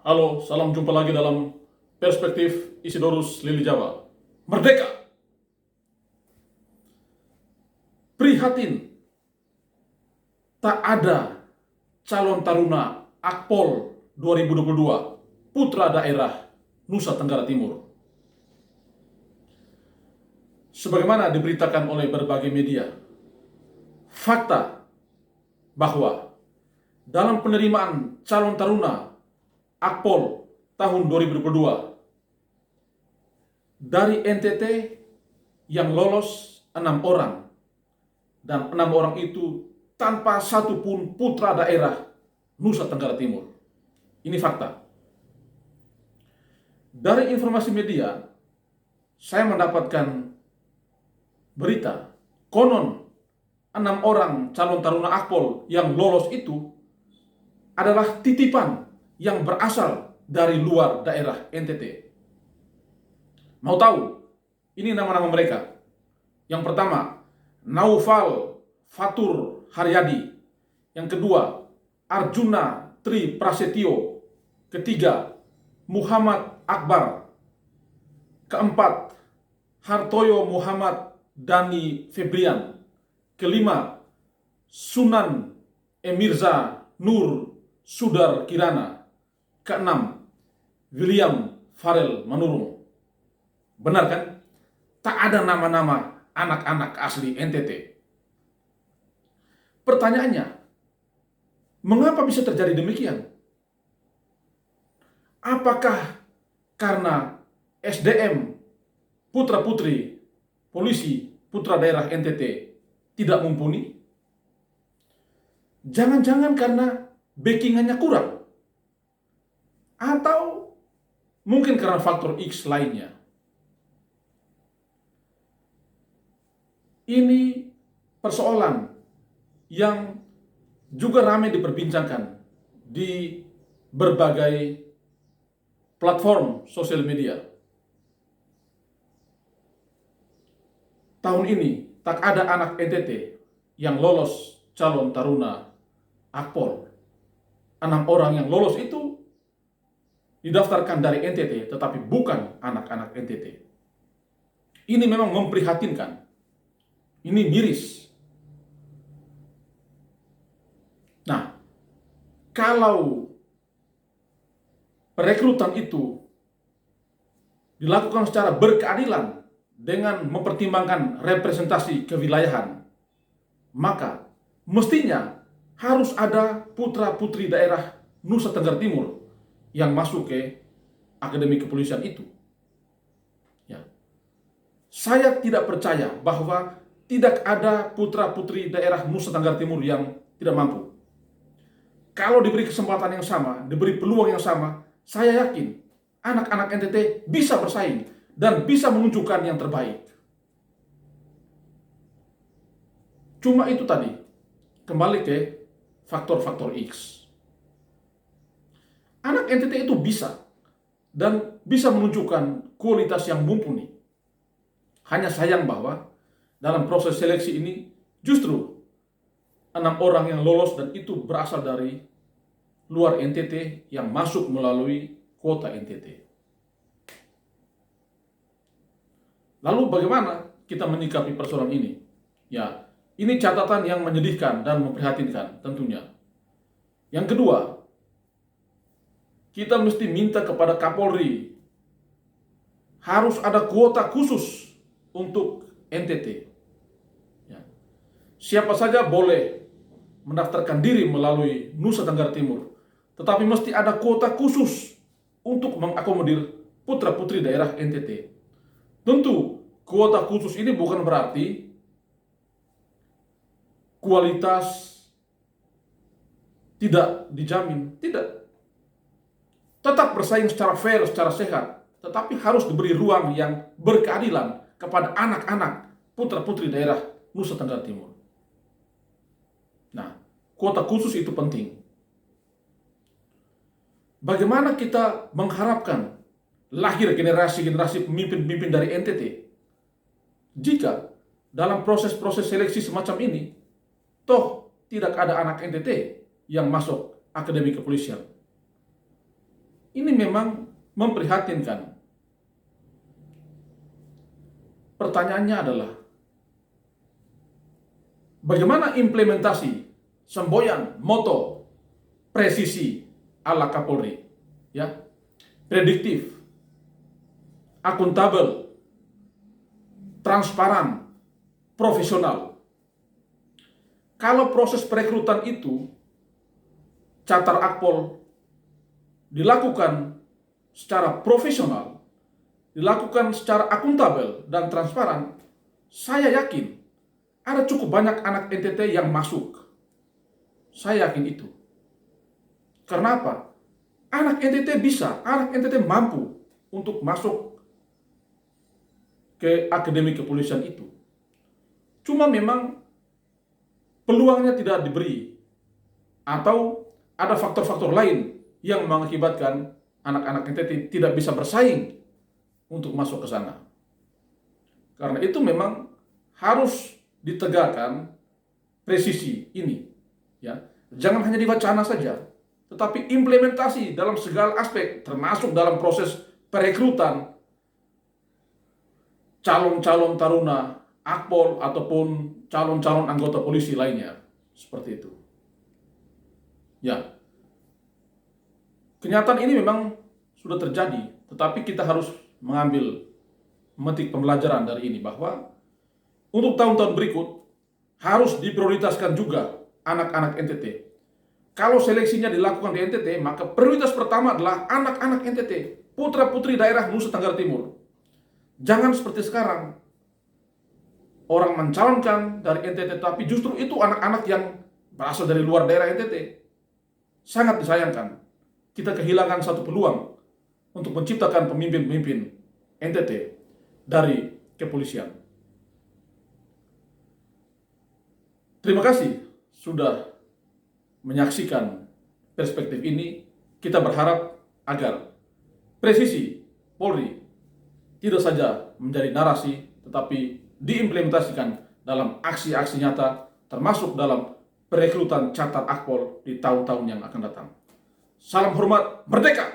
Halo, salam jumpa lagi dalam Perspektif Isidorus Lili Jawa. Merdeka! Prihatin, tak ada calon taruna Akpol 2022 putra daerah Nusa Tenggara Timur. Sebagaimana diberitakan oleh berbagai media, fakta bahwa dalam penerimaan calon taruna Akpol tahun 2022 dari NTT yang lolos 6 orang, dan 6 orang itu tanpa satu pun putra daerah Nusa Tenggara Timur. Ini fakta. Dari informasi media, saya mendapatkan berita konon 6 orang calon taruna Akpol yang lolos itu adalah titipan yang berasal dari luar daerah NTT. Mau tahu? Ini nama-nama mereka. Yang pertama, Naufal Fatur Haryadi. Yang kedua, Arjuna Tri Prasetyo. Ketiga, Muhammad Akbar. Keempat, Hartoyo Muhammad Dani Febrian. Kelima, Sunan Emirza Nur Sudar Kirana. Keenam, William Farel Manurung. Benar kan? Tak ada nama-nama anak-anak asli NTT. Pertanyaannya, mengapa bisa terjadi demikian? Apakah karena SDM putra-putri polisi putra daerah NTT tidak mumpuni? Jangan-jangan karena backingannya kurang? Atau mungkin karena faktor X lainnya? Ini persoalan yang juga ramai diperbincangkan di berbagai platform sosial media. Tahun ini tak ada anak NTT yang lolos calon taruna Akpol. 6 orang yang lolos itu didaftarkan dari NTT, tetapi bukan anak-anak NTT. Ini memang memprihatinkan. Ini miris. Nah, kalau perekrutan itu dilakukan secara berkeadilan dengan mempertimbangkan representasi kewilayahan, maka mestinya harus ada putra-putri daerah Nusa Tenggara Timur yang masuk ke Akademi Kepolisian itu. Ya. Saya tidak percaya bahwa tidak ada putra-putri daerah Nusa Tenggara Timur yang tidak mampu. Kalau diberi kesempatan yang sama, diberi peluang yang sama, saya yakin anak-anak NTT bisa bersaing dan bisa menunjukkan yang terbaik. Cuma itu tadi, kembali ke faktor-faktor X. Anak NTT itu bisa dan bisa menunjukkan kualitas yang mumpuni. Hanya sayang bahwa dalam proses seleksi ini justru 6 orang yang lolos dan itu berasal dari luar NTT yang masuk melalui kuota NTT. Lalu bagaimana kita menyikapi persoalan ini? Ya, ini catatan yang menyedihkan dan memprihatinkan tentunya. Yang kedua, kita mesti minta kepada Kapolri harus ada kuota khusus untuk NTT. Ya. Siapa saja boleh mendaftarkan diri melalui Nusa Tenggara Timur, tetapi mesti ada kuota khusus untuk mengakomodir putra-putri daerah NTT. Tentu, kuota khusus ini bukan berarti kualitas tidak dijamin, tidak. Tetap bersaing secara fair, secara sehat, tetapi harus diberi ruang yang berkeadilan kepada anak-anak putra-putri daerah Nusa Tenggara Timur. Nah, kuota khusus itu penting. Bagaimana kita mengharapkan lahir generasi-generasi pemimpin-pemimpin dari NTT jika dalam proses-proses seleksi semacam ini toh tidak ada anak NTT yang masuk Akademi Kepolisian? ini memang memprihatinkan. Pertanyaannya adalah, bagaimana implementasi semboyan moto presisi ala Kapolri? Ya, prediktif, akuntabel, transparan, profesional. Kalau proses perekrutan itu, Catar Akpol dilakukan secara profesional, dilakukan secara akuntabel dan transparan, saya yakin ada cukup banyak anak NTT yang masuk. Saya yakin itu. Karena apa? Anak NTT bisa, anak NTT mampu untuk masuk ke akademi kepolisian itu. Cuma memang peluangnya tidak diberi, atau ada faktor-faktor lain yang mengakibatkan anak-anak NTT tidak bisa bersaing untuk masuk ke sana. Karena itu memang harus ditegakkan presisi ini, ya. Jangan hanya diwacana saja, tetapi implementasi dalam segala aspek, termasuk dalam proses perekrutan calon-calon taruna Akpol ataupun calon-calon anggota polisi lainnya, seperti itu. Ya, kenyataan ini memang sudah terjadi, tetapi kita harus memetik pembelajaran dari ini, bahwa untuk tahun-tahun berikut harus diprioritaskan juga anak-anak NTT. Kalau seleksinya dilakukan di NTT, maka prioritas pertama adalah anak-anak NTT, putra-putri daerah Nusa Tenggara Timur. Jangan seperti sekarang, orang mencalonkan dari NTT, tapi justru itu anak-anak yang berasal dari luar daerah NTT. Sangat disayangkan. Kita kehilangan satu peluang untuk menciptakan pemimpin-pemimpin NTT dari kepolisian. Terima kasih sudah menyaksikan perspektif ini. Kita berharap agar presisi Polri tidak saja menjadi narasi, tetapi diimplementasikan dalam aksi-aksi nyata, termasuk dalam perekrutan Catar Akpol di tahun-tahun yang akan datang. Salam hormat, merdeka!